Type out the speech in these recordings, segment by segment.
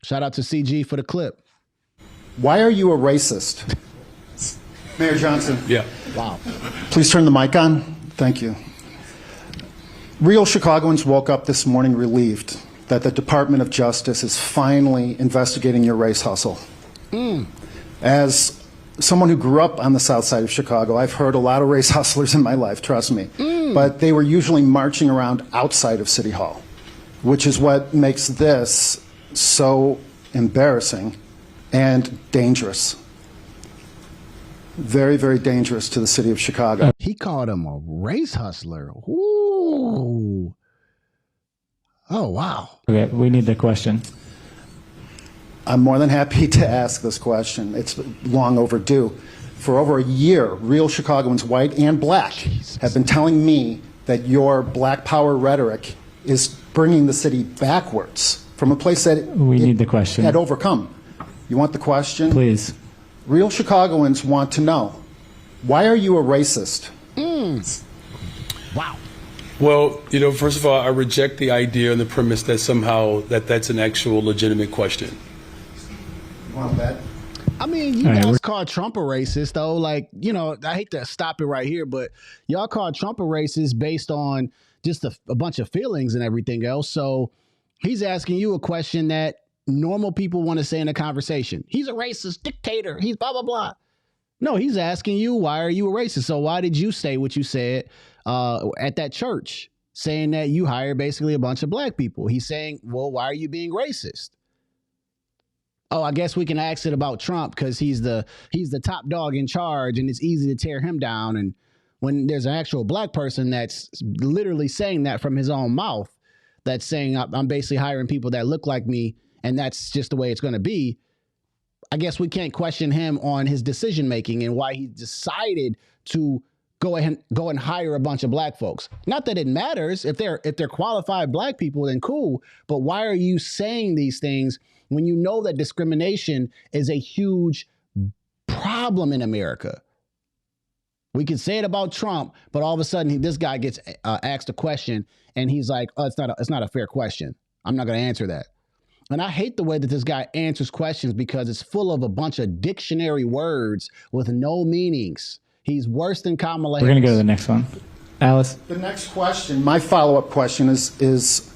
Shout out to CG for the clip. Why are you a racist? Mayor Johnson. Yeah. Wow. Please turn the mic on. Thank you. Real Chicagoans woke up this morning relieved that the Department of Justice is finally investigating your race hustle. As someone who grew up on the south side of Chicago, I've heard a lot of race hustlers in my life, trust me. But they were usually marching around outside of City Hall, which is what makes this so embarrassing and dangerous. Very, very dangerous to the city of Chicago. He called him a race hustler. Ooh. Oh, wow. Okay, we need the question. I'm more than happy to ask this question. It's long overdue. For over a year, real Chicagoans, white and black, have been telling me that your black power rhetoric is bringing the city backwards from a place that We need the question. had overcome. You want the question? Please. Real Chicagoans want to know, why are you a racist? Wow. Well, first of all, I reject the idea and the premise that somehow that's an actual legitimate question. You want that? I mean, you guys call Trump a racist, though. Like, I hate to stop it right here, but y'all call Trump a racist based on just a bunch of feelings and everything else. So he's asking you a question that normal people want to say in a conversation. He's a racist dictator. He's blah, blah, blah. No, he's asking you, why are you a racist? So why did you say what you said at that church, saying that you hired basically a bunch of black people? He's saying, well, why are you being racist? Oh, I guess we can ask it about Trump because he's the top dog in charge and it's easy to tear him down. And when there's an actual black person that's literally saying that from his own mouth, that's saying I'm basically hiring people that look like me and that's just the way it's going to be, I guess we can't question him on his decision making and why he decided to go and hire a bunch of black folks. Not that it matters if they're qualified black people, then cool. But why are you saying these things when you know that discrimination is a huge problem in America? We can say it about Trump, but all of a sudden this guy gets asked a question and he's like, "Oh, it's not a fair question. I'm not going to answer that." And I hate the way that this guy answers questions because it's full of a bunch of dictionary words with no meanings. He's worse than Kamala Harris. We're going to go to the next one. Alice? The next question, my follow-up question is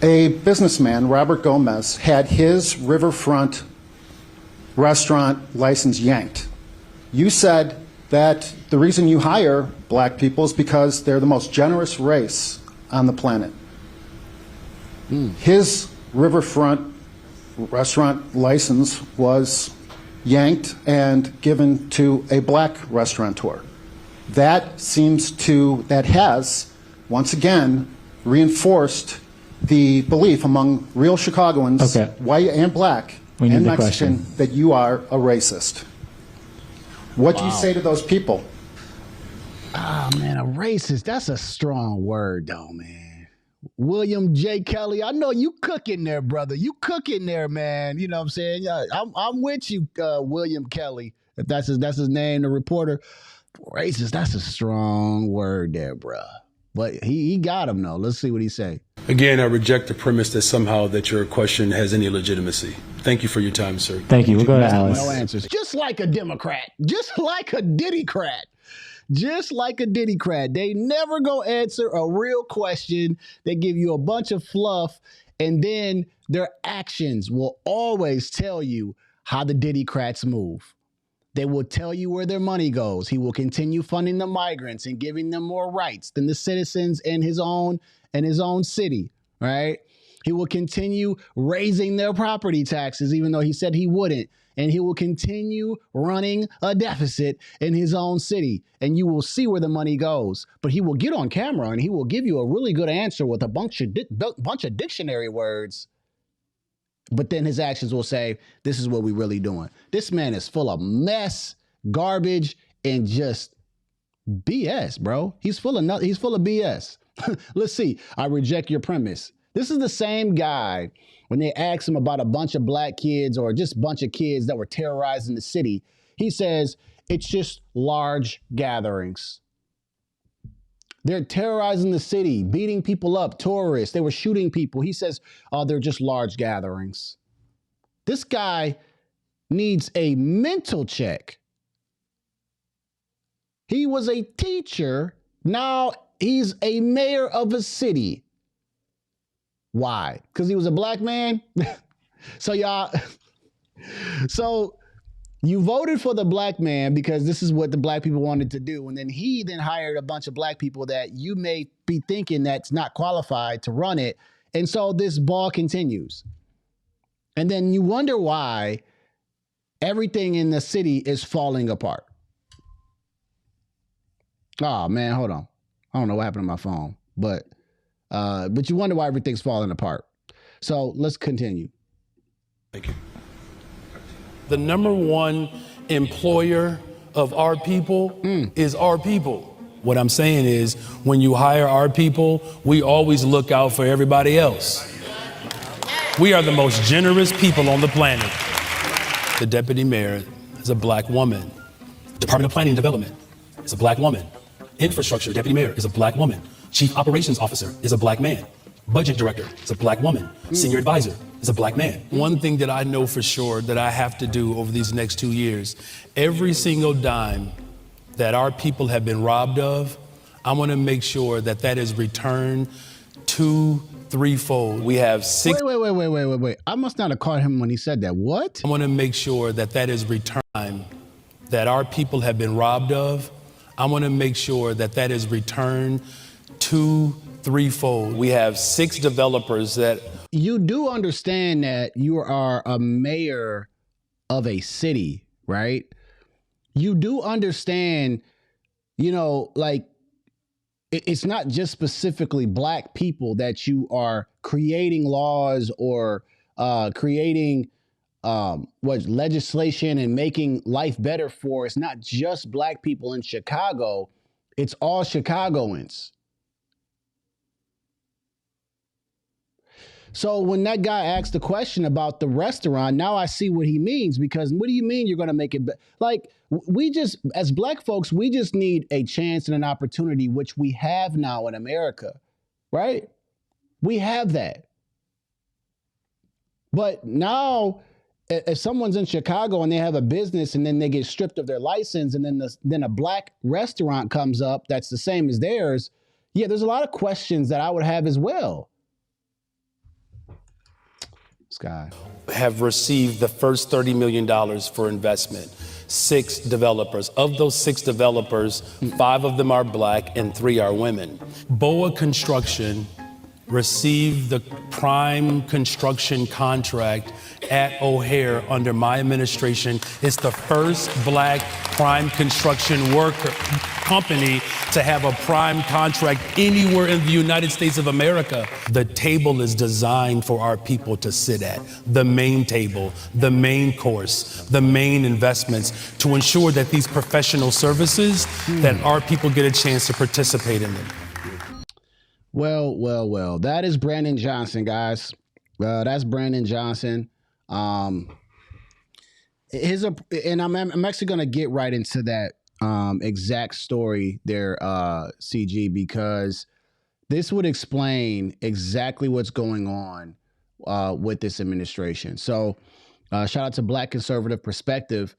a businessman, Robert Gomez, had his riverfront restaurant license yanked. You said that the reason you hire black people is because they're the most generous race on the planet. His riverfront restaurant license was yanked and given to a black restaurateur. That has, once again, reinforced the belief among real Chicagoans, white and black and Mexican, that you are a racist. What do you say to those people? Oh, man, a racist. That's a strong word, though, man. William J. Kelly, I know you cooking there, brother. You cooking there, man. You know what I'm saying? I'm with you, William Kelly. If that's his name, the reporter. Racist, that's a strong word there, bruh. But he got him, though. Let's see what he say. Again, I reject the premise that somehow that your question has any legitimacy. Thank you for your time, sir. Thank you. We'll go to Alice. No answers. Just like a Democrat. Just like a Diddycrat. Just like a Diddycrat. They never go answer a real question. They give you a bunch of fluff, and then their actions will always tell you how the Diddycrats move. They will tell you where their money goes. He will continue funding the migrants and giving them more rights than the citizens in his own city, right? He will continue raising their property taxes, even though he said he wouldn't. And he will continue running a deficit in his own city. And you will see where the money goes. But he will get on camera and he will give you a really good answer with a bunch of dictionary words. But then his actions will say, this is what we're really doing. This man is full of mess, garbage, and just BS, bro. He's full of BS. Let's see. I reject your premise. This is the same guy when they ask him about a bunch of black kids or just a bunch of kids that were terrorizing the city. He says, it's just large gatherings. They're terrorizing the city, beating people up, tourists. They were shooting people. He says, oh, they're just large gatherings. This guy needs a mental check. He was a teacher. Now he's a mayor of a city. Why? Because he was a black man? So you voted for the black man because this is what the black people wanted to do. And then he hired a bunch of black people that you may be thinking that's not qualified to run it. And so this ball continues. And then you wonder why everything in the city is falling apart. Oh man, hold on. I don't know what happened to my phone, but you wonder why everything's falling apart. So let's continue. Thank you. The number one employer of our people is our people. What I'm saying is, when you hire our people, we always look out for everybody else. We are the most generous people on the planet. The deputy mayor is a black woman. Department of Planning and Development is a black woman. Infrastructure deputy mayor is a black woman. Chief operations officer is a black man. Budget director is a black woman. Senior advisor is a black man. One thing that I know for sure that I have to do over these next 2 years, every single dime that our people have been robbed of, I want to make sure that that is returned 2-3-fold. We have six. Wait. I must not have caught him when he said that. What? I want to make sure that that is returned, that our people have been robbed of. I want to make sure that that is returned 2-3-fold. We have 6 developers that. You do understand that you are a mayor of a city, right? You do understand, it's not just specifically black people that you are creating laws or creating legislation and making life better for. It's not just black people in Chicago. It's all Chicagoans. So when that guy asked the question about the restaurant, now I see what he means, because what do you mean you're going to make it? As black folks, we just need a chance and an opportunity, which we have now in America, right? We have that. But now if someone's in Chicago and they have a business and then they get stripped of their license and then a black restaurant comes up that's the same as theirs, yeah, there's a lot of questions that I would have as well. Guy have received the first $30 million for investment. 6 developers. Of those 6 developers, 5 of them are black and 3 are women. BOA Construction received the prime construction contract at O'Hare under my administration. It's the first black prime construction company to have a prime contract anywhere in the United States of America. The table is designed for our people to sit at. The main table, the main course, the main investments, to ensure that these professional services, that our people get a chance to participate in them. Well. That is Brandon Johnson, guys. That's Brandon Johnson. And I'm actually going to get right into that exact story there, CG, because this would explain exactly what's going on with this administration. So shout out to Black Conservative Perspective.